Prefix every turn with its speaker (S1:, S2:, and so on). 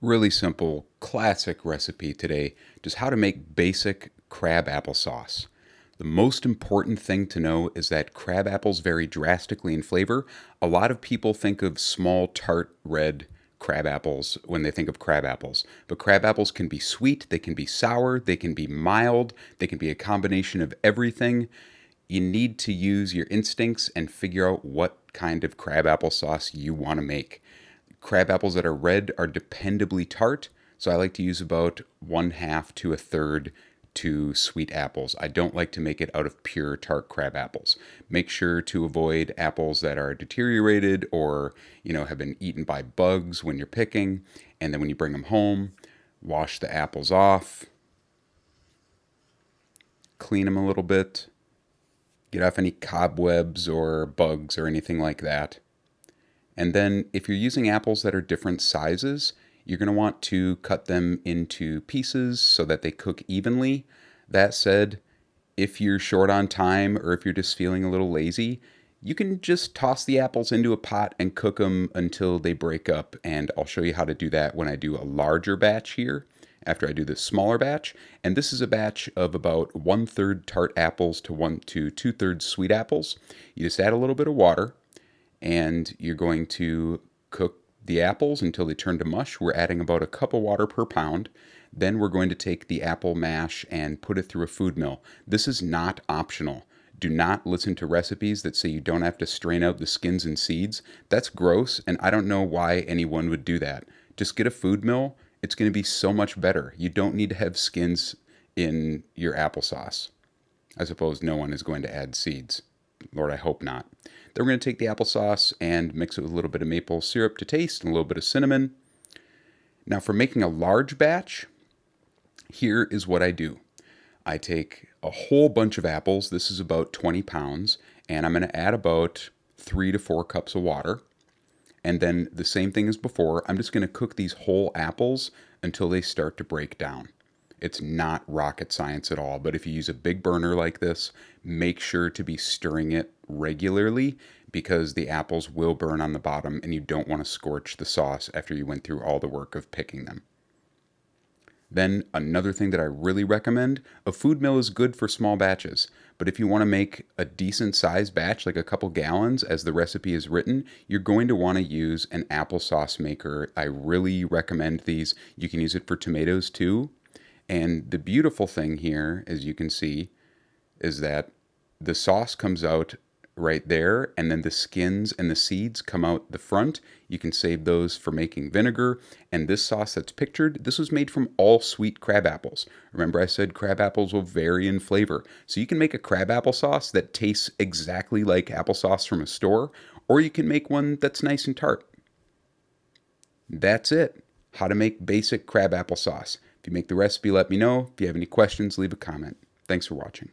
S1: Really simple, classic recipe today, just how to make basic crab applesauce. The most important thing to know is that crab apples vary drastically in flavor. A lot of people think of small, tart, red crab apples when they think of crab apples. But crab apples can be sweet, they can be sour, they can be mild, they can be a combination of everything. You need to use your instincts and figure out what kind of crab applesauce you want to make. Crab apples that are red are dependably tart, so I like to use about one half to a third to sweet apples. I don't like to make it out of pure tart crab apples. Make sure to avoid apples that are deteriorated or, have been eaten by bugs when you're picking. And then when you bring them home, wash the apples off, clean them a little bit, get off any cobwebs or bugs or anything like that. And then if you're using apples that are different sizes, you're going to want to cut them into pieces so that they cook evenly. That said, if you're short on time or if you're just feeling a little lazy, you can just toss the apples into a pot and cook them until they break up. And I'll show you how to do that when I do a larger batch here after I do the smaller batch. And this is a batch of about 1/3 tart apples to 2/3 sweet apples. You just add a little bit of water and you're going to cook the apples until they turn to mush. We're adding about a cup of water per pound. Then we're going to take the apple mash and put it through a food mill. This is not optional. Do not listen to recipes that say you don't have to strain out the skins and seeds. That's gross, and I don't know why anyone would do that. Just get a food mill. It's going to be so much better. You don't need to have skins in your applesauce. I suppose no one is going to add seeds. Lord, I hope not. Then we're going to take the applesauce and mix it with a little bit of maple syrup to taste and a little bit of cinnamon. Now for making a large batch, here is what I do. I take a whole bunch of apples. This is about 20 pounds. And I'm going to add about 3 to 4 cups of water. And then the same thing as before, I'm just going to cook these whole apples until they start to break down. It's not rocket science at all, but if you use a big burner like this, make sure to be stirring it regularly because the apples will burn on the bottom and you don't want to scorch the sauce after you went through all the work of picking them. Then another thing that I really recommend, a food mill is good for small batches, but if you want to make a decent sized batch, like a couple gallons as the recipe is written, you're going to want to use an applesauce maker. I really recommend these. You can use it for tomatoes too. And the beautiful thing here, as you can see, is that the sauce comes out right there, and then the skins and the seeds come out the front. You can save those for making vinegar. And this sauce that's pictured, this was made from all sweet crab apples. Remember I said crab apples will vary in flavor. So you can make a crab apple sauce that tastes exactly like applesauce from a store, or you can make one that's nice and tart. That's it. How to make basic crab applesauce. If you make the recipe, let me know. If you have any questions, leave a comment. Thanks for watching.